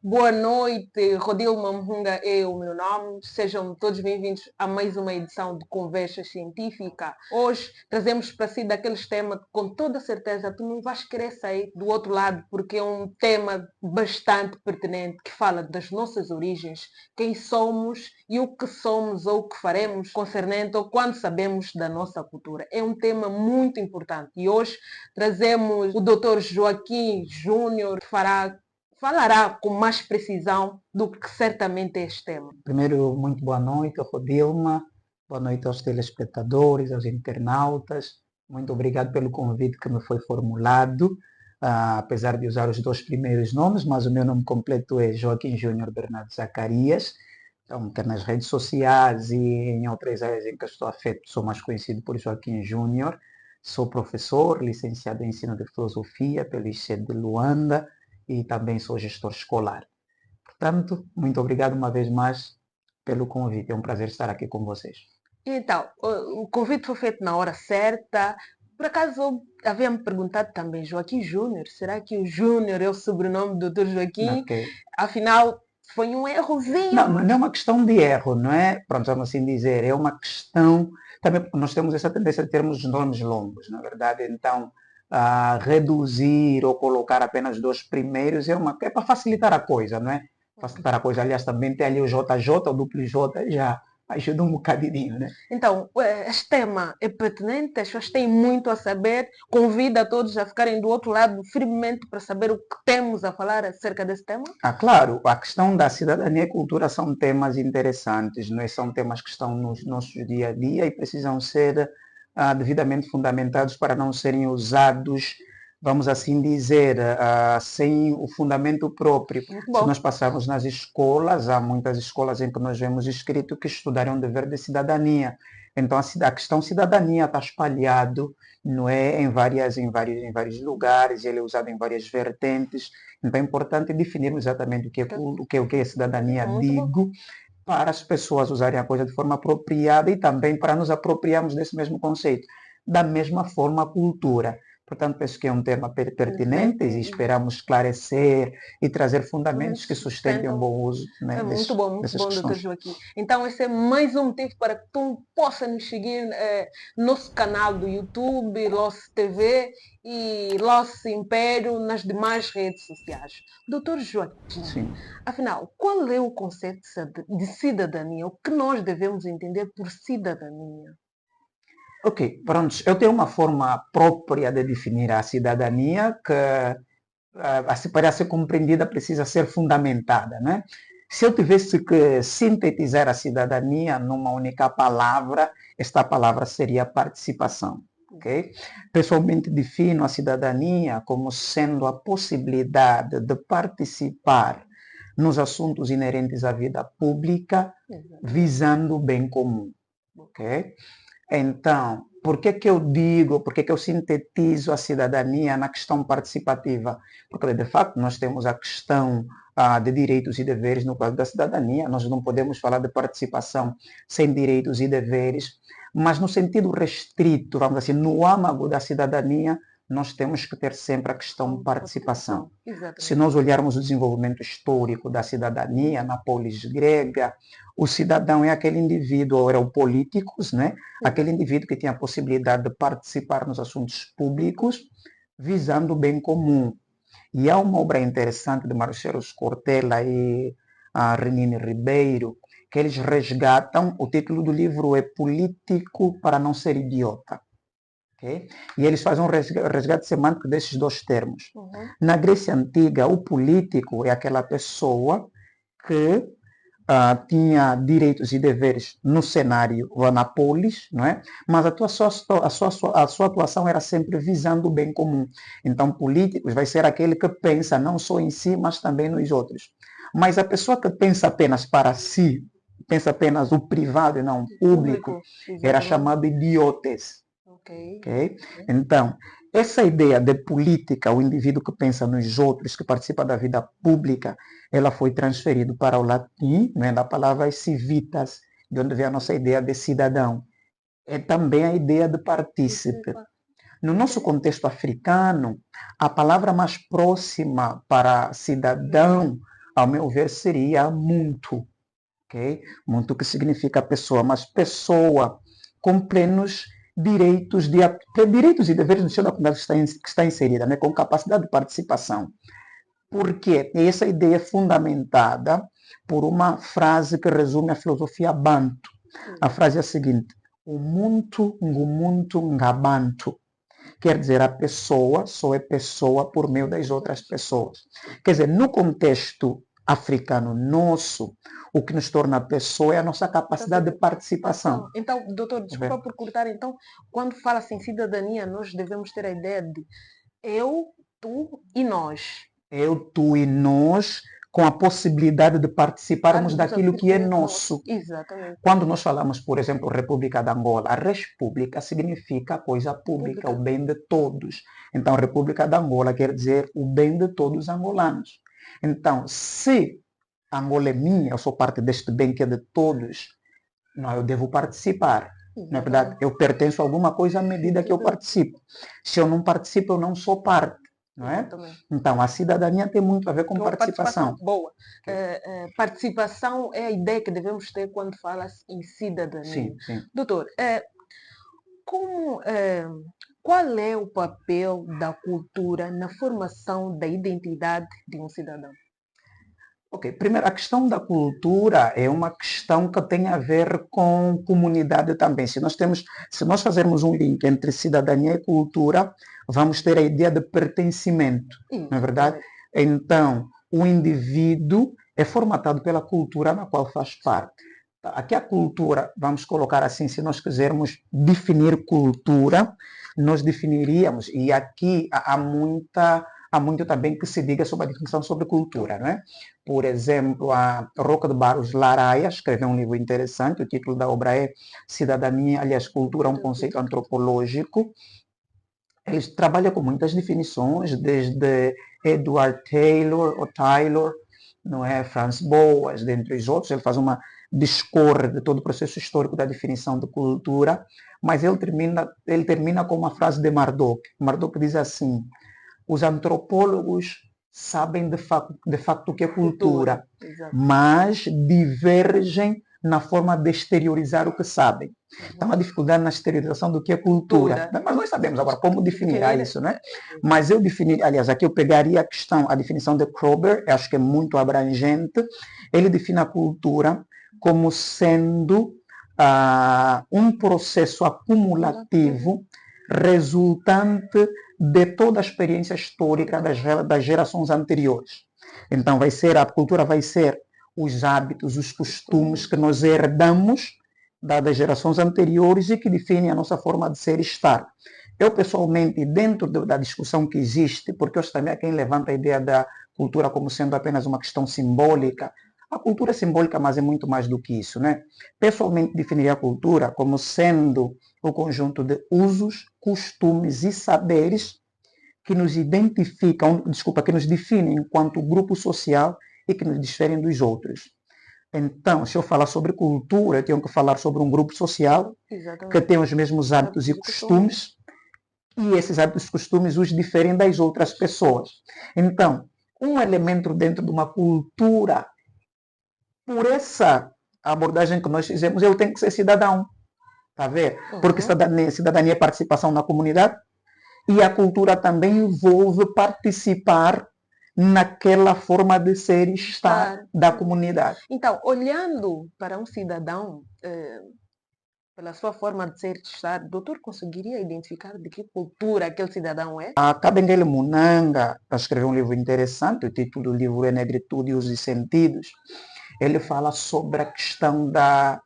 Boa noite, Rodilma Mhunga é o meu nome. Sejam todos bem-vindos a mais uma edição de Conversa Científica. Hoje trazemos para si daqueles temas que com toda certeza tu não vais querer sair do outro lado, porque é um tema bastante pertinente que fala das nossas origens, quem somos e o que somos ou o que faremos concernente ou quando sabemos da nossa cultura. É um tema muito importante e hoje trazemos o Dr. Joaquim Júnior, que falará com mais precisão do que certamente é este tema. Primeiro, muito boa noite, Rodilma. Boa noite aos telespectadores, aos internautas. Muito obrigado pelo convite que me foi formulado, apesar de usar os dois primeiros nomes, mas o meu nome completo é Joaquim Júnior Bernardo Zacarias. Então, quer nas redes sociais e em outras áreas em que estou afeto, sou mais conhecido por Joaquim Júnior. Sou professor, licenciado em ensino de filosofia pelo ICE de Luanda e também sou gestor escolar. Portanto, muito obrigado uma vez mais pelo convite. É um prazer estar aqui com vocês. Então, o convite foi feito na hora certa. Por acaso, havia me perguntado também, Joaquim Júnior, será que o Júnior é o sobrenome do Dr. Joaquim? Okay. Afinal, foi um errozinho. Não é uma questão de erro, não é? Pronto, vamos assim dizer, é uma questão... Também nós temos essa tendência de termos nomes longos, na verdade, então... reduzir ou colocar apenas dois primeiros é para facilitar a coisa, não é? Facilitar a coisa. Aliás, também tem ali o JJ, o duplo J, já ajuda um bocadinho, né? Então, este tema é pertinente, as pessoas têm muito a saber. Convido a todos a ficarem do outro lado firmemente para saber o que temos a falar acerca desse tema. Claro, a questão da cidadania e cultura são temas interessantes, não é? São temas que estão no nosso dia a dia e precisam ser devidamente fundamentados para não serem usados, vamos assim dizer, sem o fundamento próprio. Se nós passarmos nas escolas, há muitas escolas em que nós vemos escrito que estudarão o dever de cidadania. Então, a questão cidadania está espalhado, não é, em vários lugares, ele é usado em várias vertentes. Então, é importante definirmos exatamente o que é cidadania, para as pessoas usarem a coisa de forma apropriada e também para nos apropriarmos desse mesmo conceito. Da mesma forma, a cultura. Portanto, penso que é um tema pertinente e esperamos esclarecer e trazer fundamentos que sustentem um bom uso, né, muito bom, Dr. Joaquim. Então, esse é mais um motivo para que tu possa nos seguir no nosso canal do YouTube, Loss TV e Loss Império nas demais redes sociais. Dr. Joaquim, Sim. Afinal, qual é o conceito de cidadania? O que nós devemos entender por cidadania? Ok, pronto. Eu tenho uma forma própria de definir a cidadania que, para ser compreendida, precisa ser fundamentada, né? Se eu tivesse que sintetizar a cidadania numa única palavra, esta palavra seria participação. Okay? Pessoalmente defino a cidadania como sendo a possibilidade de participar nos assuntos inerentes à vida pública, visando o bem comum. Okay? Então, por que eu sintetizo a cidadania na questão participativa? Porque, de facto, nós temos a questão de direitos e deveres no caso da cidadania. Nós não podemos falar de participação sem direitos e deveres, mas no sentido restrito, vamos dizer assim, no âmago da cidadania, nós temos que ter sempre a questão de participação. Se nós olharmos o desenvolvimento histórico da cidadania na polis grega, o cidadão é aquele indivíduo, ou eram políticos, né? Aquele indivíduo que tinha a possibilidade de participar nos assuntos públicos, visando o bem comum. E há uma obra interessante de Marcelo Cortella e Renine Ribeiro, que eles resgatam, o título do livro é Político para não ser idiota. Okay? E eles fazem um resgate semântico desses dois termos. Na Grécia Antiga, o político é aquela pessoa que tinha direitos e deveres no cenário na polis, não é? Mas a sua atuação era sempre visando o bem comum. Então, políticos vai ser aquele que pensa não só em si, mas também nos outros. Mas a pessoa que pensa apenas para si, pensa apenas o privado e não o público, era chamado idiotes. Okay? Então, essa ideia de política, o indivíduo que pensa nos outros, que participa da vida pública, ela foi transferida para o latim, né, da palavra civitas, de onde vem a nossa ideia de cidadão. É também a ideia de partícipe. No nosso contexto africano, a palavra mais próxima para cidadão ao meu ver, seria muito. Okay? Muito que significa pessoa, mas pessoa com plenos direitos, direitos e deveres no seio da comunidade que está inserida, né? Com capacidade de participação. Porque essa ideia é fundamentada por uma frase que resume a filosofia Banto. A frase é a seguinte: o muntu ngumuntu ngabantu. Quer dizer, a pessoa só é pessoa por meio das outras pessoas. Quer dizer, no contexto africano nosso, o que nos torna pessoa é a nossa capacidade de participação. Então, doutor, desculpa por cortar. Então, quando fala-se em cidadania, nós devemos ter a ideia de eu, tu e nós. Eu, tu e nós, com a possibilidade de participarmos daquilo que é nosso. Exatamente. Quando nós falamos, por exemplo, República de Angola, a república significa coisa pública, o bem de todos. Então, República de Angola quer dizer o bem de todos os angolanos. Então, se Angola é minha, eu sou parte deste bem que é de todos, não, eu devo participar. Na verdade, eu pertenço a alguma coisa à medida que eu participo. Se eu não participo, eu não sou parte. Não é? Então, a cidadania tem muito a ver com participação. Boa. Participação é a ideia que devemos ter quando fala-se em cidadania. Sim, sim. Doutor, qual é o papel da cultura na formação da identidade de um cidadão? Ok, primeiro, a questão da cultura é uma questão que tem a ver com comunidade também. Se nós fazermos um link entre cidadania e cultura, vamos ter a ideia de pertencimento, não é verdade? Então, o indivíduo é formatado pela cultura na qual faz parte. Aqui a cultura, vamos colocar assim, se nós quisermos definir cultura, nós definiríamos, e aqui há muito também que se diga sobre a definição sobre cultura, não é? Por exemplo, a Roca de Barros Laraia escreveu um livro interessante, o título da obra é Cidadania, aliás, Cultura, um conceito antropológico. Ele trabalha com muitas definições, desde Edward Taylor, não é? Franz Boas, dentre os outros. Ele faz uma discorre de todo o processo histórico da definição de cultura, mas ele termina com uma frase de Marduk. Marduk diz assim: os antropólogos sabem de facto o que é cultura, mas divergem na forma de exteriorizar o que sabem. Então, a dificuldade na exteriorização do que é cultura. Mas nós sabemos agora como definir isso, né? Mas eu definiria, aliás, aqui eu pegaria a definição de Kroeber, acho que é muito abrangente. Ele define a cultura como sendo um processo acumulativo resultante de toda a experiência histórica das gerações anteriores. Então, a cultura vai ser os hábitos, os costumes que nós herdamos das gerações anteriores e que definem a nossa forma de ser e estar. Eu, pessoalmente, dentro da discussão que existe, porque hoje também há quem levanta a ideia da cultura como sendo apenas uma questão simbólica. A cultura é simbólica, mas é muito mais do que isso, né? Pessoalmente, definiria a cultura como sendo o conjunto de usos, costumes e saberes que nos identificam, que nos definem enquanto grupo social e que nos diferem dos outros. Então, se eu falar sobre cultura, eu tenho que falar sobre um grupo social que tem os mesmos hábitos e costumes, e esses hábitos e costumes os diferem das outras pessoas. Então, um elemento dentro de uma cultura, por essa abordagem que nós fizemos, eu tenho que ser cidadão. Tá vendo? Porque cidadania é participação na comunidade e a cultura também envolve participar naquela forma de ser e estar da comunidade. Então, olhando para um cidadão, pela sua forma de ser e estar, o doutor conseguiria identificar de que cultura aquele cidadão é? A Kabengele Munanga escreveu um livro interessante, o título do livro é Negritude, Usos e Sentidos. Ele fala sobre a questão da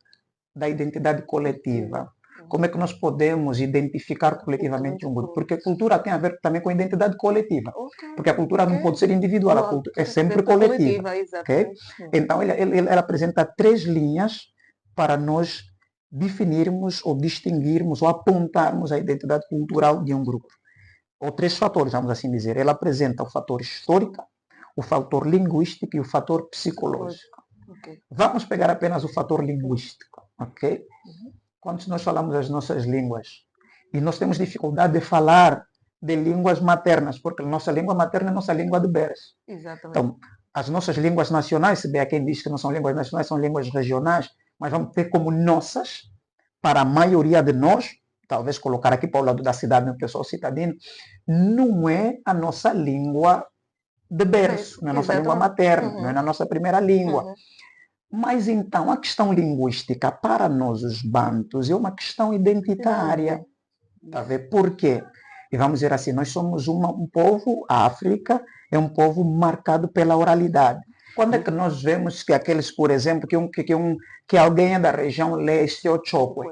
identidade coletiva. Como é que nós podemos identificar coletivamente um grupo? Porque a cultura tem a ver também com a identidade coletiva. Porque a cultura não pode ser individual, a cultura é sempre coletiva. Okay? Então, ele apresenta 3 linhas para nós definirmos ou distinguirmos ou apontarmos a identidade cultural de um grupo. Ou 3 fatores, vamos assim dizer. Ele apresenta o fator histórico, o fator linguístico e o fator psicológico. Vamos pegar apenas o fator linguístico. Okay? Quando nós falamos as nossas línguas, e nós temos dificuldade de falar de línguas maternas, porque a nossa língua materna é a nossa língua de berço. Exatamente. Então, as nossas línguas nacionais, se bem há quem diz que não são línguas nacionais, são línguas regionais, mas vamos ter como nossas, para a maioria de nós, talvez colocar aqui para o lado da cidade, no pessoal citadino, não é a nossa língua de berço, não é a nossa língua materna, não é a nossa primeira língua. Mas então a questão linguística para nós os bantus é uma questão identitária. Tá vendo? Por quê? E vamos dizer assim, nós somos um povo, a África é um povo marcado pela oralidade. Quando é que nós vemos que aqueles, por exemplo, que alguém é da região lê Chokwe?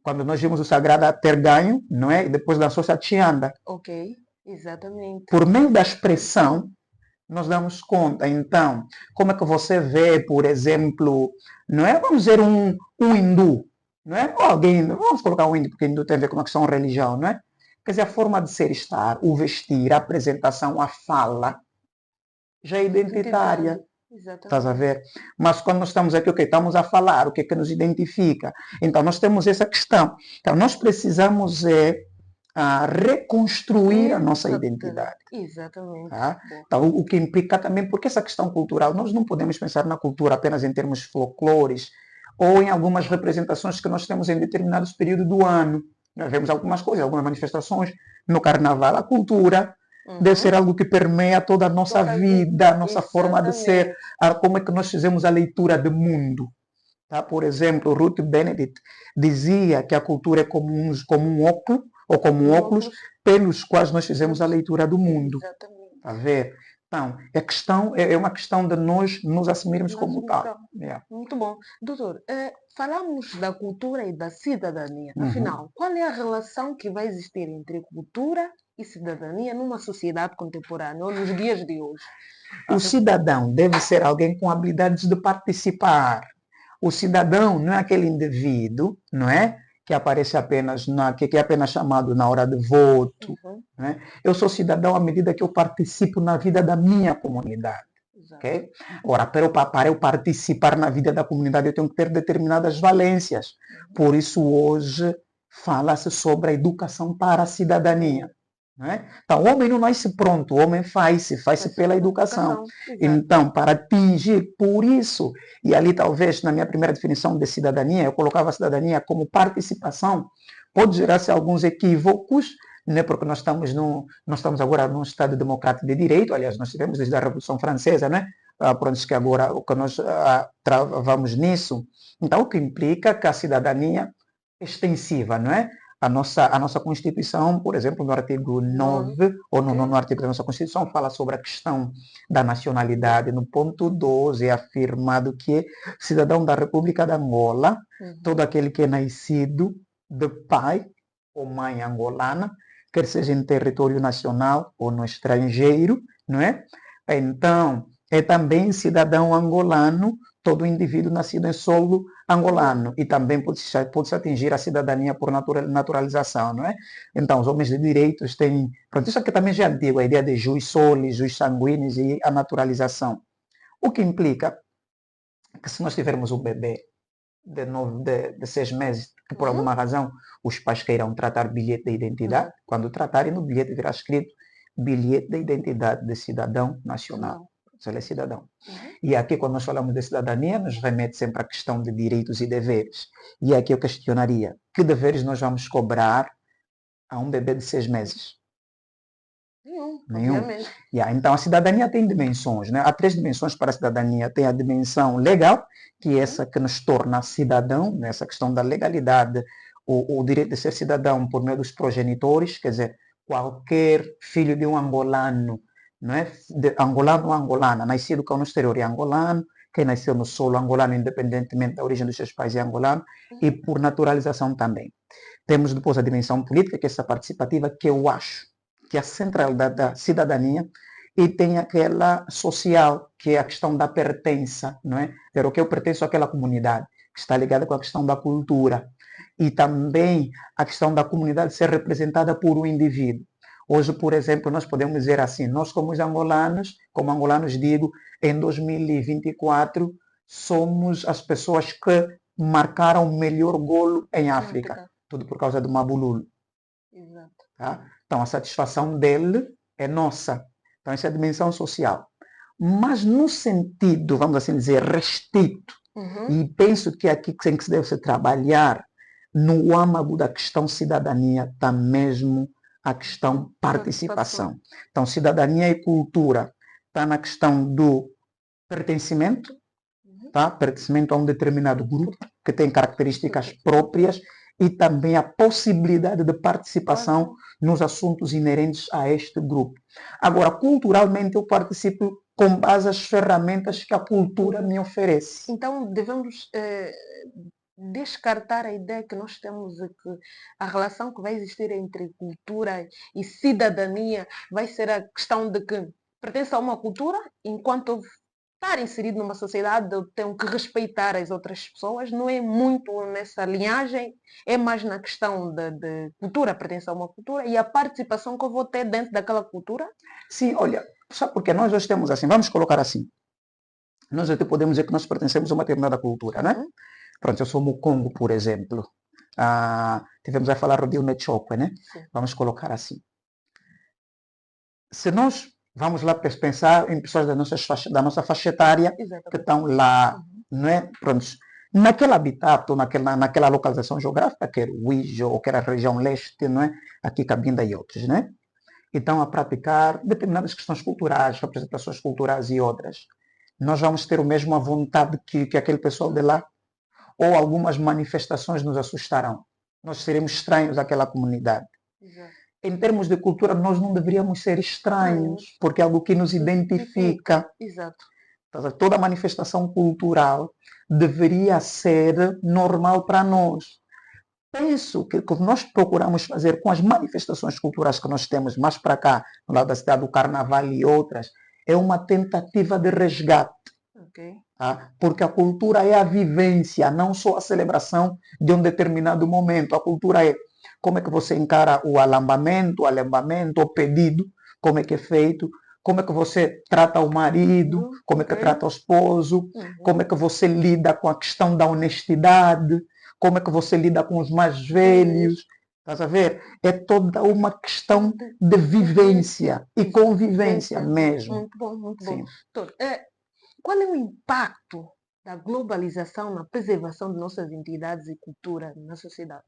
Quando nós vimos o Sagrado ter ganho, não é? E depois lançou-se a Tianda. Ok, exatamente. Por meio da expressão, nós damos conta. Então, como é que você vê, por exemplo, não é? Vamos dizer um hindu, não é? Ou alguém, vamos colocar um hindu, porque hindu tem a ver com uma questão religião, não é? Quer dizer, a forma de ser, estar, o vestir, a apresentação, a fala, já é identitária. Estás a ver? Mas quando nós estamos aqui, ok, estamos a falar, o que é que nos identifica? Então, nós temos essa questão. Então, nós precisamos reconstruir a nossa identidade. Exatamente. Tá? Então, o que implica também, porque essa questão cultural, nós não podemos pensar na cultura apenas em termos folclores ou em algumas representações que nós temos em determinados períodos do ano. Nós vemos algumas coisas, algumas manifestações no carnaval. A cultura deve ser algo que permeia toda a nossa vida, a nossa forma de ser, como é que nós fizemos a leitura do mundo. Tá? Por exemplo, Ruth Benedict dizia que a cultura é como um óculo, ou como óculos, pelos quais nós fizemos a leitura do mundo. Exatamente. Tá a ver? Então, é uma questão de nós nos assumirmos como tal. Muito bom. Doutor, falamos da cultura e da cidadania. Afinal, qual é a relação que vai existir entre cultura e cidadania numa sociedade contemporânea ou nos dias de hoje? O cidadão deve ser alguém com habilidades de participar. O cidadão não é aquele indivíduo, não é? Que aparece apenas, que é apenas chamado na hora de voto. Né? Eu sou cidadão à medida que eu participo na vida da minha comunidade. Okay? Ora, para eu participar na vida da comunidade, eu tenho que ter determinadas valências. Por isso, hoje, fala-se sobre a educação para a cidadania. Né? Então, o homem não nasce pronto, o homem faz-se pela educação. Então, para atingir por isso, e ali talvez na minha primeira definição de cidadania, eu colocava a cidadania como participação, pode gerar-se alguns equívocos, né? Porque nós estamos agora num Estado democrático de direito, aliás, nós tivemos desde a Revolução Francesa, né? Pronto, que agora o que nós travamos nisso. Então, o que implica que a cidadania extensiva, não é? A nossa Constituição, por exemplo, no artigo 9, ou no 9º artigo da nossa Constituição, fala sobre a questão da nacionalidade. No ponto 12 é afirmado que cidadão da República de Angola, todo aquele que é nascido de pai ou mãe angolana, quer seja em território nacional ou no estrangeiro, não é? Então, é também cidadão angolano, todo indivíduo nascido em solo angolano, e também pode-se atingir a cidadania por naturalização, não é? Então, os homens de direitos têm... Pronto, isso aqui também já é antigo, a ideia de jus soli, jus sanguinis e a naturalização. O que implica que se nós tivermos um bebê de 6 meses, que por alguma razão os pais queiram tratar bilhete de identidade, quando tratarem no bilhete virá escrito bilhete de identidade de cidadão nacional. Ele é cidadão. E aqui, quando nós falamos de cidadania, nos remete sempre à questão de direitos e deveres. E aqui eu questionaria, que deveres nós vamos cobrar a um bebê de 6 meses? Nenhum. Então, a cidadania tem dimensões. Né? Há 3 dimensões para a cidadania. Tem a dimensão legal, que é essa que nos torna cidadão, nessa questão da legalidade, o direito de ser cidadão por meio dos progenitores, quer dizer, qualquer filho de um angolano, não é? Angolano ou angolana, nascido cá no exterior é angolano, quem nasceu no solo angolano, independentemente da origem dos seus pais, é angolano, e por naturalização também. Temos depois a dimensão política, que é essa participativa, que eu acho que é a centralidade da cidadania, e tem aquela social, que é a questão da pertença, não é? Pero que eu pertenço àquela comunidade, que está ligada com a questão da cultura, e também a questão da comunidade ser representada por um indivíduo. Hoje, por exemplo, nós podemos dizer assim, nós como angolanos digo, em 2024, somos as pessoas que marcaram o melhor golo em África. Tudo por causa do Mabululu. Exato. Tá? Então, a satisfação dele é nossa. Então, essa é a dimensão social. mas no sentido, vamos assim dizer, restrito. E penso que aqui tem que se deve trabalhar no âmago da questão cidadania, está mesmo a questão participação. Então, cidadania e cultura está na questão do pertencimento, tá? Pertencimento a um determinado grupo que tem características próprias e também a possibilidade de participação nos assuntos inerentes a este grupo. Agora, culturalmente, eu participo com base nas ferramentas que a cultura me oferece. Então, devemos descartar a ideia que nós temos de que a relação que vai existir entre cultura e cidadania vai ser a questão de que pertence a uma cultura, enquanto estar inserido numa sociedade, eu tenho que respeitar as outras pessoas, não é muito nessa linhagem, é mais na questão de cultura, pertence a uma cultura, e a participação que eu vou ter dentro daquela cultura. Sim, olha, sabe porque nós hoje temos assim, vamos colocar assim, nós até podemos dizer que nós pertencemos a uma determinada cultura, né? Pronto, eu sou Mukongo, por exemplo. Tivemos a falar de Unechokwe, né? Sim. Vamos colocar assim. Se nós vamos lá pensar em pessoas da nossa faixa etária que estão lá, não é? Pronto, naquele habitat, naquela localização geográfica, quer o Uijo, ou quer a região leste, não é? Aqui Cabinda e outros, né? E estão a praticar determinadas questões culturais, representações culturais e outras. Nós vamos ter o mesmo a vontade que aquele pessoal de lá? Ou algumas manifestações nos assustarão. Nós seremos estranhos àquela comunidade. Exato. Em termos de cultura, nós não deveríamos ser estranhos, porque é algo que nos identifica. Exato. Toda manifestação cultural deveria ser normal para nós. Penso que o que nós procuramos fazer com as manifestações culturais que nós temos mais para cá, no lado da cidade do Carnaval e outras, é uma tentativa de resgate. Okay. Porque a cultura é a vivência, não só a celebração de um determinado momento. A cultura é como é que você encara o alambamento, o pedido, como é que é feito, como é que você trata o marido, como é que trata o esposo, como é que você lida com a questão da honestidade, como é que você lida com os mais velhos. Estás a ver? É toda uma questão de vivência e convivência mesmo. Muito bom, muito bom. Doutor, qual é o impacto da globalização na preservação de nossas entidades e cultura na sociedade?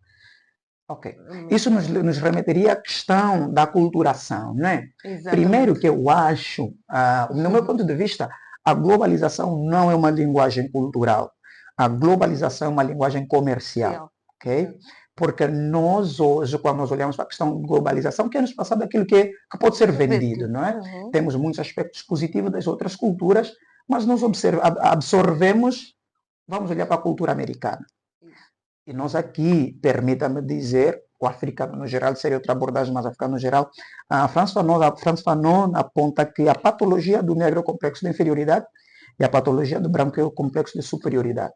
Ok. Isso nos remeteria à questão da aculturação, não é? Exatamente. Primeiro que eu acho, no meu ponto de vista, a globalização não é uma linguagem cultural. A globalização é uma linguagem comercial. Ok? Porque nós hoje, quando nós olhamos para a questão de globalização, queremos passar daquilo que pode ser vendido, não é? Temos muitos aspectos positivos das outras culturas, mas nós absorvemos, vamos olhar para a cultura americana. E nós aqui, permita-me dizer, o africano no geral, seria outra abordagem, mas africano no geral, a Franz Fanon aponta que a patologia do negro é o complexo de inferioridade e a patologia do branco é o complexo de superioridade.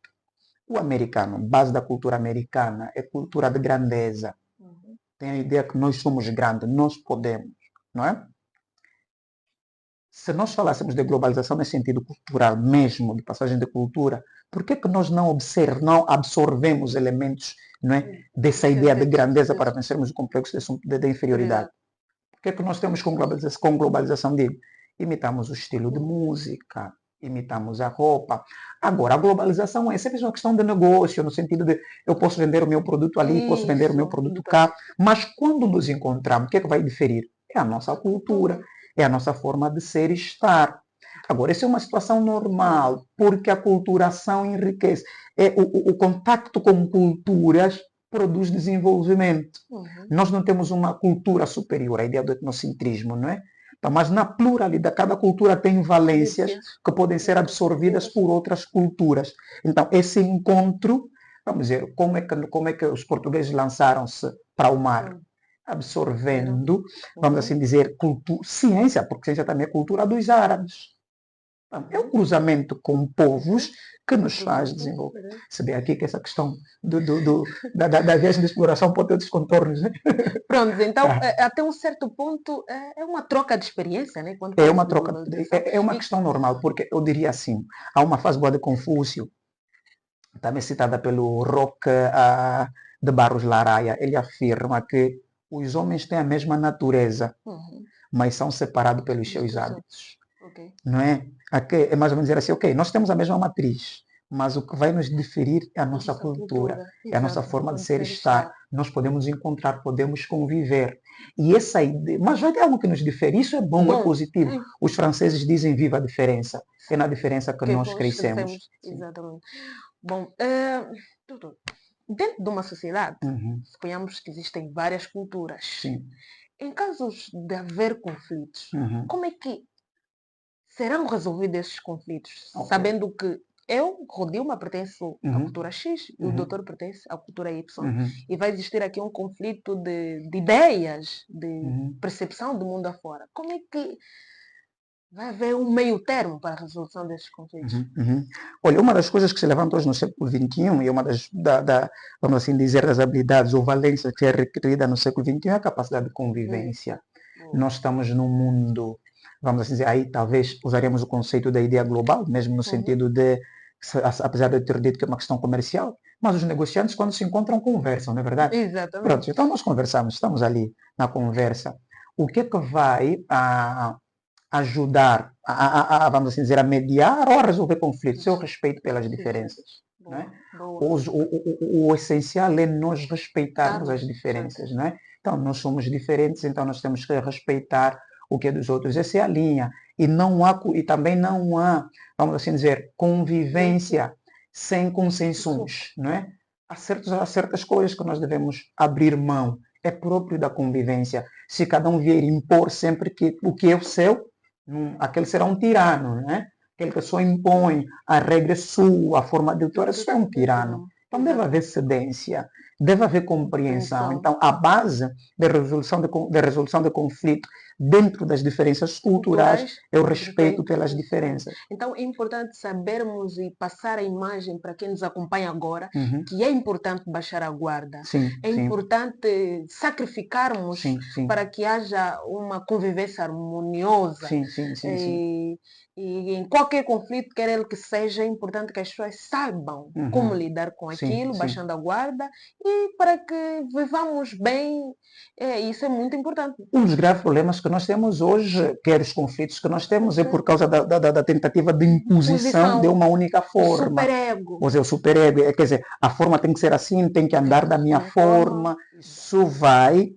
O americano, base da cultura americana, é cultura de grandeza. Tem a ideia que nós somos grandes, nós podemos, não é? Se nós falássemos de globalização nesse sentido cultural mesmo, de passagem de cultura, por que nós não absorvemos elementos, não é, dessa ideia de grandeza para vencermos o complexo de inferioridade? Por que nós temos com globalização de imitamos o estilo de música, imitamos a roupa. Agora, a globalização é sempre uma questão de negócio, no sentido de eu posso vender o meu produto ali, posso vender o meu produto cá, mas quando nos encontramos, o que é que vai diferir? É a nossa cultura, é a nossa forma de ser e estar. Agora, isso é uma situação normal, porque a culturação enriquece. O contacto com culturas produz desenvolvimento. Nós não temos uma cultura superior, a ideia do etnocentrismo, não é? Mas na pluralidade, cada cultura tem valências que podem ser absorvidas por outras culturas. Então, esse encontro, vamos dizer, como é que os portugueses lançaram-se para o mar? Absorvendo, vamos assim dizer, ciência, porque ciência também é cultura dos árabes. É um cruzamento com povos que nos faz desenvolver. Se vê aqui que essa questão da viagem de exploração pode ter outros contornos. Né? Pronto, então, até um certo ponto, é uma troca de experiência, né? É uma troca, é uma questão normal, porque eu diria assim, há uma fase boa de Confúcio, também citada pelo Roque de Barros Laraia, ele afirma que os homens têm a mesma natureza, mas são separados pelos seus hábitos. Ok. não é? Aqui é mais ou menos dizer assim, ok, nós temos a mesma matriz, mas o que vai nos diferir é a nossa cultura, é a nossa Exato, forma de onde ser e ser e estar. estar. Nós podemos encontrar, podemos conviver. E essa ideia, mas vai ter algo que nos difere, isso é bom, é Bom, positivo. Os franceses dizem viva a diferença. É na sim, diferença que que nós nós crescemos. crescemos, Sim. exatamente. Bom, doutor, dentro de uma sociedade, Uhum. suponhamos que existem várias culturas. Sim. Em casos de haver conflitos, Uhum. como é que serão resolvidos esses conflitos? Ok. Sabendo que eu, Rodilma, pertenço à Uhum. cultura X e o Uhum. doutor pertence à cultura Y. Uhum. E vai existir aqui um conflito de ideias, de Uhum. percepção do mundo afora. Como é que vai haver um meio termo para a resolução desses conflitos? Uhum, uhum. Olha, uma das coisas que se levanta hoje no século XXI e uma vamos assim dizer, das habilidades ou valências que é requerida no século XXI é a capacidade de convivência. Nós estamos num mundo, vamos assim dizer, aí talvez usaríamos o conceito da ideia global, mesmo no sentido de, apesar de eu ter dito que é uma questão comercial, mas os negociantes quando se encontram conversam, não é verdade? Exatamente. Pronto, então nós conversamos, estamos ali na conversa. O que é que vai ajudar vamos assim dizer, a mediar ou a resolver conflitos? É o respeito pelas diferenças. Não é? Boa. O essencial é nós respeitarmos as Darmos, diferenças. certo. Não é? Então, nós somos diferentes, então nós temos que respeitar o que é dos outros. Essa é a linha. E também não há, vamos assim dizer, convivência sem consensos. Não é? Há certas coisas que nós devemos abrir mão. É próprio da convivência. Se cada um vier impor sempre que o que é o seu, aquele será um tirano, né? Aquele que só impõe a regra sua, a forma de atuar, isso é um tirano. Então deve haver cedência, deve haver compreensão. Então a base da resolução de conflito dentro das diferenças culturais é o respeito pelas diferenças. Então é importante sabermos e passar a imagem para quem nos acompanha agora Uhum. que é importante baixar a guarda. Sim, é sim. importante sacrificarmos Sim, sim. para que haja uma convivência harmoniosa. Sim, sim, sim, sim. E em qualquer conflito, quer ele que seja, é importante que as pessoas saibam como lidar com Sim, aquilo, sim. baixando a guarda, e para que vivamos bem. Isso é muito importante. Um dos graves problemas que nós temos hoje, quer os conflitos que nós temos, é por causa da tentativa de imposição de uma única forma. Superego. Ou seja, o superego, quer dizer, a forma tem que ser assim, tem que andar da minha forma. Isso vai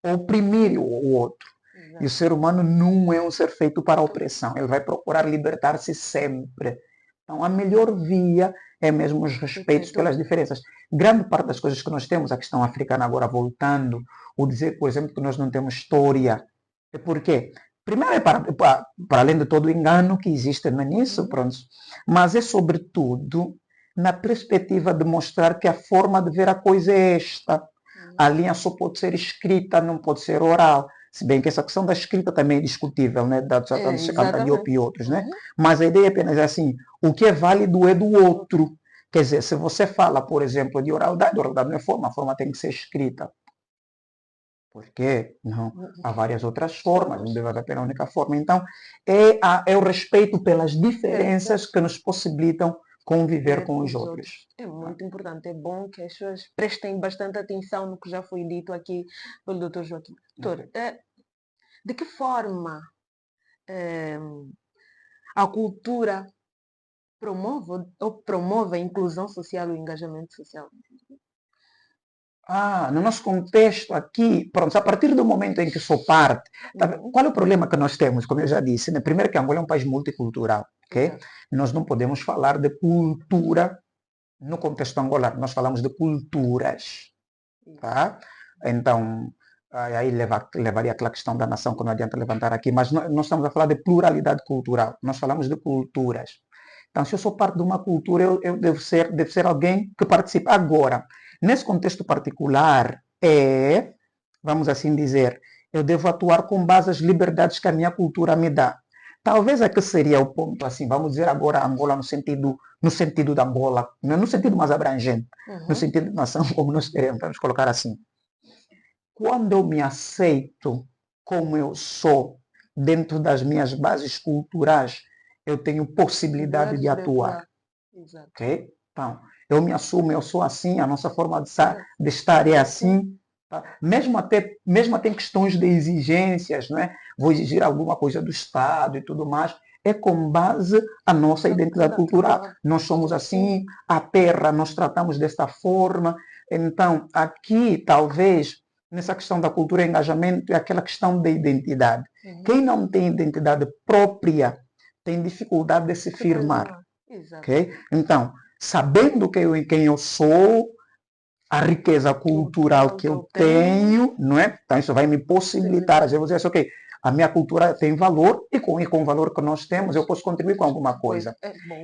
oprimir o outro. E o ser humano não é um ser feito para a opressão. Ele vai procurar libertar-se sempre. Então, a melhor via é mesmo os respeitos pelas diferenças. Grande parte das coisas que nós temos, a questão africana agora voltando, o dizer, por exemplo, que nós não temos história. É porque, primeiro, é para além de todo o engano que existe nisso, pronto, mas é sobretudo na perspectiva de mostrar que a forma de ver a coisa é esta. A linha só pode ser escrita, não pode ser oral. Se bem que essa questão da escrita também é discutível, né? Da Canta Diop e outros, né? Mas a ideia é apenas assim, o que é válido é do outro. Quer dizer, se você fala, por exemplo, de oralidade não é forma, a forma tem que ser escrita. Porque não, há várias outras formas, não deve haver apenas a única forma. Então, é o respeito pelas diferenças que nos possibilitam conviver com os outros. É muito importante, é bom que as pessoas prestem bastante atenção no que já foi dito aqui pelo Dr. Joaquim. Doutor, de que forma a cultura promove a inclusão social e o engajamento social? No nosso contexto aqui, pronto, a partir do momento em que sou parte, qual é o problema que nós temos? Como eu já disse, né? Primeiro que Angola é um país multicultural, ok? Nós não podemos falar de cultura no contexto angolano, nós falamos de culturas, tá? Então, aí levaria aquela questão da nação que não adianta levantar aqui, mas nós estamos a falar de pluralidade cultural, nós falamos de culturas. Então, se eu sou parte de uma cultura, eu devo ser alguém que participa. Agora, nesse contexto particular, vamos assim dizer, eu devo atuar com base nas liberdades que a minha cultura me dá. Talvez aqui seria o ponto, assim, vamos dizer agora Angola no sentido da Angola, no sentido mais abrangente, no sentido de nação, como nós queremos, vamos colocar assim. Quando eu me aceito como eu sou, dentro das minhas bases culturais, eu tenho possibilidade de atuar. Okay? Então, eu me assumo, eu sou assim, a nossa forma de estar é assim, Tá? Mesmo até em questões de exigências, não é? Vou exigir alguma coisa do Estado e tudo mais, é com base a nossa identidade cultural. Nós somos assim, a terra nós tratamos desta forma. Então, aqui, talvez, nessa questão da cultura e engajamento, é aquela questão da identidade. Quem não tem identidade própria tem dificuldade de se firmar. Okay? Então, sabendo quem eu sou, a riqueza cultural que eu tenho, não é? Então isso vai me possibilitar, às vezes eu vou dizer assim, ok, a minha cultura tem valor e com o valor que nós temos eu posso contribuir com alguma coisa.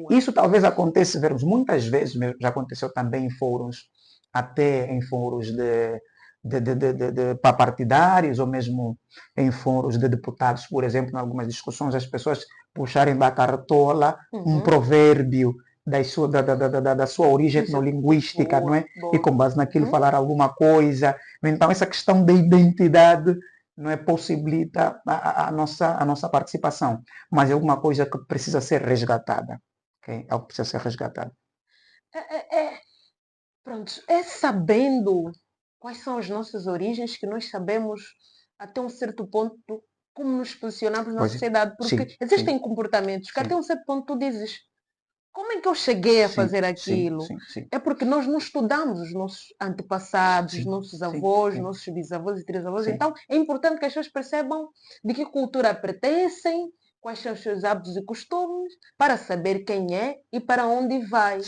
Isso talvez aconteça, vermos, muitas vezes, já aconteceu também em fóruns, até em fóruns de partidários ou mesmo em fóruns de deputados, por exemplo, em algumas discussões, as pessoas puxarem da cartola um provérbio da sua origem etnolinguística, não é? E com base naquilo falar alguma coisa. Então, essa questão da identidade não é, possibilita a nossa participação. Mas é alguma coisa que precisa ser resgatada. Okay? É algo que precisa ser resgatado. Pronto, é sabendo quais são as nossas origens que nós sabemos, até um certo ponto, como nos posicionamos na sociedade. Porque existem comportamentos que até um certo ponto tu dizes, como é que eu cheguei a fazer aquilo? É porque nós não estudamos os nossos antepassados, os nossos avós, nossos bisavós e trisavós. Então, é importante que as pessoas percebam de que cultura pertencem, quais são os seus hábitos e costumes, para saber quem é e para onde vai.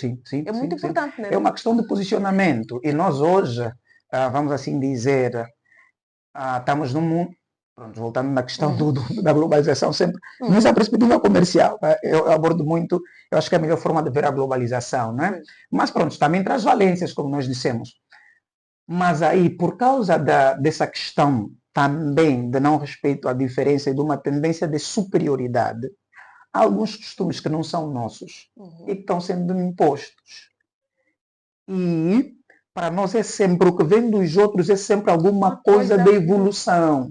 É muito importante, né? É uma questão de posicionamento. E nós hoje, vamos assim dizer, estamos num mundo, pronto, voltando na questão da globalização, sempre nessa perspectiva comercial, eu abordo muito, eu acho que é a melhor forma de ver a globalização, não é? Mas pronto, também traz valências, como nós dissemos. Mas aí, por causa dessa questão também de não respeito à diferença e de uma tendência de superioridade, há alguns costumes que não são nossos e que estão sendo impostos. E para nós é sempre o que vem dos outros, é sempre alguma coisa de evolução.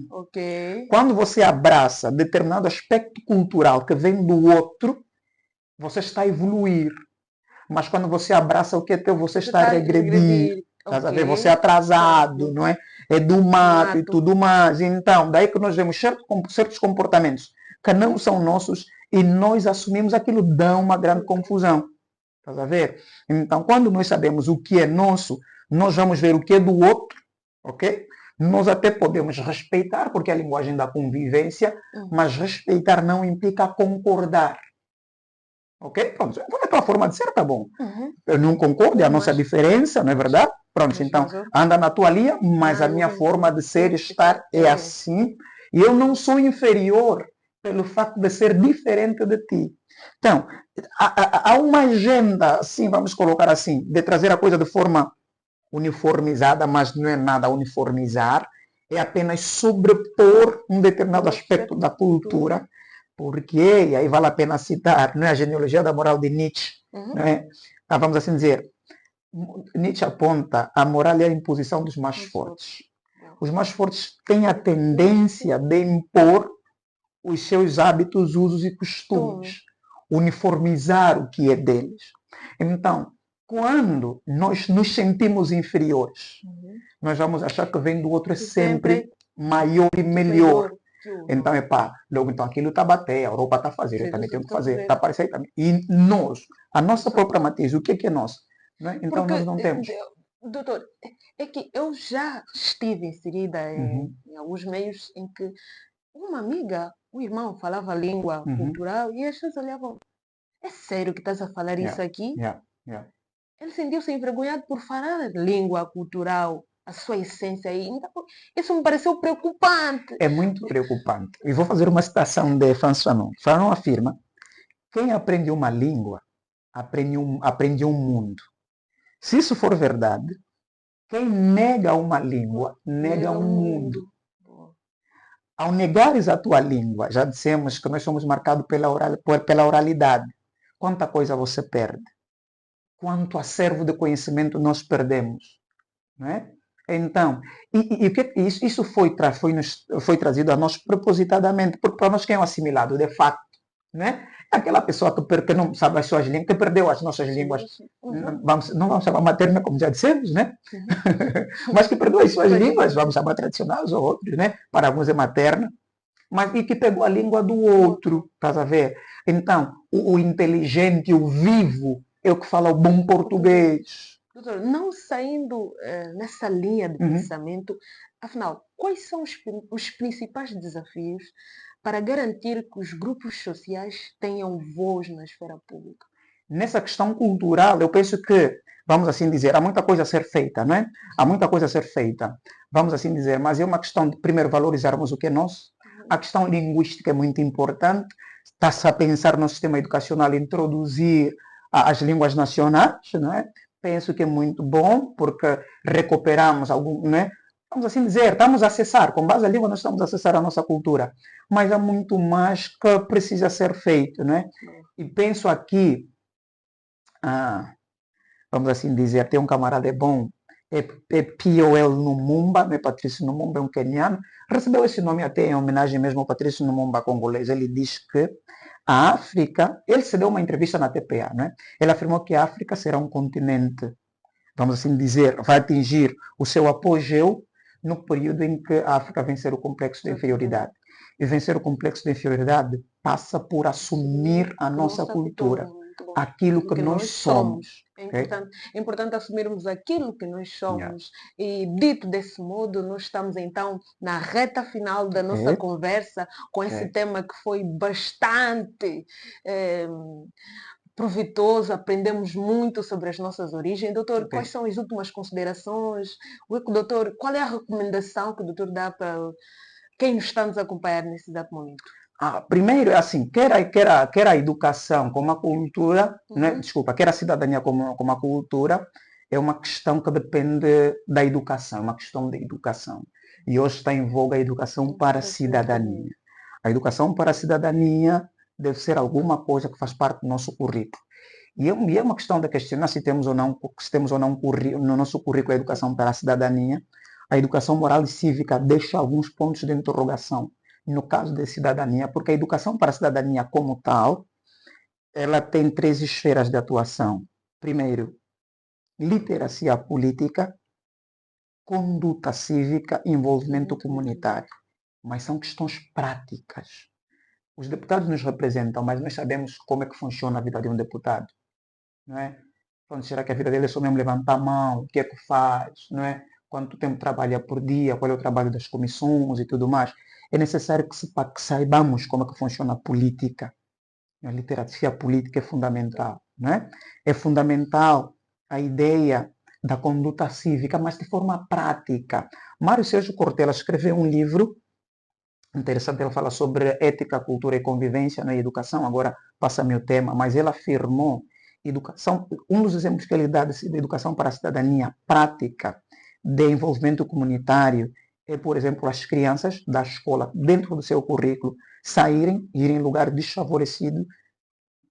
Quando você abraça determinado aspecto cultural que vem do outro, você está a evoluir. Mas quando você abraça o que é teu, você está a regredir. Estás a ver? Você é atrasado, não é? É do mato e tudo mais. Então, daí que nós vemos certos comportamentos que não são nossos e nós assumimos aquilo, dá uma grande confusão. Estás a ver? Então, quando nós sabemos o que é nosso, nós vamos ver o que é do outro, ok? Nós até podemos respeitar, porque é a linguagem da convivência, mas respeitar não implica concordar. Ok? Pronto, então daquela forma de ser, tá bom. Eu não concordo, é a nossa diferença, não é verdade? Pronto, então, anda na tua linha, mas a minha forma de ser, estar é assim. E eu não sou inferior pelo facto de ser diferente de ti. Então, há uma agenda, assim, vamos colocar assim, de trazer a coisa de forma uniformizada, mas não é nada uniformizar, é apenas sobrepor um determinado aspecto da cultura, porque, e aí vale a pena citar, não é, a genealogia da moral de Nietzsche, não é? Vamos assim dizer, Nietzsche aponta a moral é a imposição dos mais fortes. Os mais fortes têm a tendência de impor os seus hábitos, usos e costumes, uniformizar o que é deles. Então, quando nós nos sentimos inferiores, nós vamos achar que vem do outro é sempre maior e melhor. Então, logo então aquilo está a bater, a Europa está a fazer, eu também tenho que fazer, está a aparecer também. E nós, a nossa própria matriz, o que é nosso? Não é? Então nós não temos. Doutor, é que eu já estive inserida em alguns meios em que uma amiga, um irmão falava língua cultural e as pessoas olhavam, é sério que estás a falar isso aqui? Ele sentiu-se envergonhado por falar língua cultural, a sua essência. Então, isso me pareceu preocupante. É muito preocupante. E vou fazer uma citação de François Fanon. Fanon afirma: quem aprende uma língua, aprende um mundo. Se isso for verdade, quem nega uma língua, nega um mundo. Ao negares a tua língua, já dissemos que nós somos marcados pela oralidade. Quanta coisa você perde? Quanto acervo de conhecimento nós perdemos? Não é? Então, isso foi trazido a nós propositadamente, porque para nós quem é o assimilado, de facto, né? Aquela pessoa que não sabe as suas línguas, que perdeu as nossas línguas, não vamos chamar materna, como já dissemos, né? Mas que perdeu as suas línguas, vamos chamar tradicionais ou outros, né? Para alguns é materna, mas e que pegou a língua do outro, estás a ver? Então, o inteligente, o vivo, é o que fala o bom português. Doutor, não saindo nessa linha de pensamento, afinal, quais são os principais desafios para garantir que os grupos sociais tenham voz na esfera pública? Nessa questão cultural, eu penso que, vamos assim dizer, há muita coisa a ser feita, não é? Há muita coisa a ser feita, vamos assim dizer, mas é uma questão de primeiro valorizarmos o que é nosso. A questão linguística é muito importante. Está-se a pensar no sistema educacional introduzir as línguas nacionais, não é? Penso que é muito bom, porque recuperamos algum, não é? Vamos assim dizer, estamos a acessar, com base na língua nós estamos a acessar a nossa cultura, mas há muito mais que precisa ser feito, não é? E penso aqui, vamos assim dizer, tem um camarada bom, é P.O.L. Lumumba, né? Patrício Lumumba é um queniano, recebeu esse nome até em homenagem mesmo ao Patrício Lumumba congolês. Ele diz que a África, ele se deu uma entrevista na TPA, né? Ele afirmou que a África será um continente, vamos assim dizer, vai atingir o seu apogeu no período em que a África vencer o complexo de inferioridade. E vencer o complexo de inferioridade passa por assumir a nossa cultura, aquilo que nós somos. É importante assumirmos aquilo que nós somos. E dito desse modo, nós estamos então na reta final da nossa conversa com esse tema que foi bastante proveitoso, aprendemos muito sobre as nossas origens. Doutor, quais são as últimas considerações? Doutor, qual é a recomendação que o doutor dá para quem nos está a nos acompanhar nesse exato momento? Primeiro, assim, quer a educação como a cultura, né? Desculpa, quer a cidadania como a cultura, é uma questão que depende da educação, uma questão de educação. E hoje está em voga a educação para a cidadania. A educação para a cidadania deve ser alguma coisa que faz parte do nosso currículo. E é uma questão de questionar se temos ou não no nosso currículo a educação para a cidadania. A educação moral e cívica deixa alguns pontos de interrogação no caso de cidadania, porque a educação para a cidadania como tal, ela tem 3 esferas de atuação. Primeiro, literacia política, conduta cívica e envolvimento comunitário. Mas são questões práticas. Os deputados nos representam, mas nós sabemos como é que funciona a vida de um deputado. Não é? Então, será que a vida dele é só mesmo levantar a mão? O que é que faz? Não é? Quanto tempo trabalha por dia? Qual é o trabalho das comissões e tudo mais? É necessário que saibamos como é que funciona a política. A literacia política é fundamental. Não é? É fundamental a ideia da conduta cívica, mas de forma prática. Mário Sérgio Cortella escreveu um livro interessante, ele fala sobre ética, cultura e convivência na educação, agora passa-me o tema, mas ele afirmou educação, um dos exemplos que ele dá de educação para a cidadania prática, de envolvimento comunitário, é, por exemplo, as crianças da escola, dentro do seu currículo, saírem, irem em lugar desfavorecido,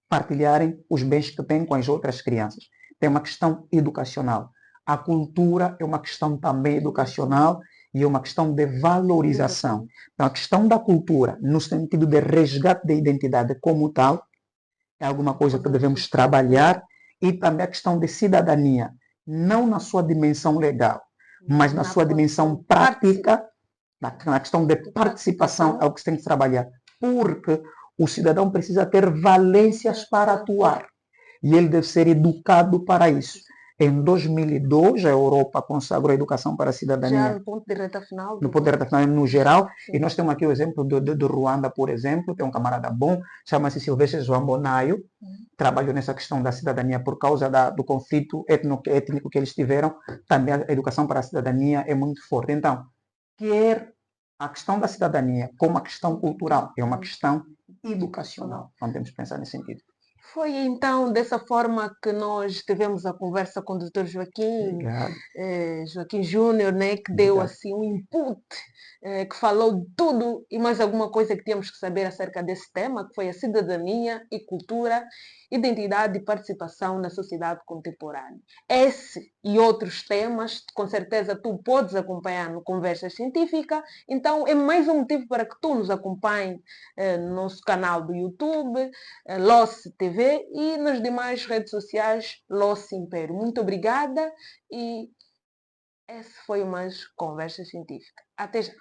partilharem os bens que têm com as outras crianças. Tem uma questão educacional. A cultura é uma questão também educacional e é uma questão de valorização. Então, a questão da cultura, no sentido de resgate da identidade como tal, é alguma coisa que devemos trabalhar, e também a questão de cidadania, não na sua dimensão legal, mas na sua dimensão prática, na questão de participação, é o que se tem que trabalhar. Porque o cidadão precisa ter valências para atuar, e ele deve ser educado para isso. Em 2002, a Europa consagrou a educação para a cidadania. Já no ponto de reta final? No ponto de reta final, no geral. Sim. E nós temos aqui o exemplo do Ruanda, por exemplo. Tem um camarada bom, chama-se Silvestre Joambonayo. Trabalhou nessa questão da cidadania por causa do conflito étnico que eles tiveram. Também a educação para a cidadania é muito forte. Então, quer a questão da cidadania como a questão cultural, é uma questão educacional. Não temos que pensar nesse sentido. Foi então dessa forma que nós tivemos a conversa com o Dr. Joaquim, Obrigado, Joaquim Júnior, né, que deu obrigado. assim um input, que falou de tudo e mais alguma coisa que tínhamos que saber acerca desse tema, que foi a cidadania e cultura, identidade e participação na sociedade contemporânea. Esse e outros temas, com certeza tu podes acompanhar no Conversa Científica, então é mais um motivo para que tu nos acompanhes no nosso canal do YouTube, Loss TV e nas demais redes sociais Loss Império. Muito obrigada e esse foi mais Conversa Científica. Até já.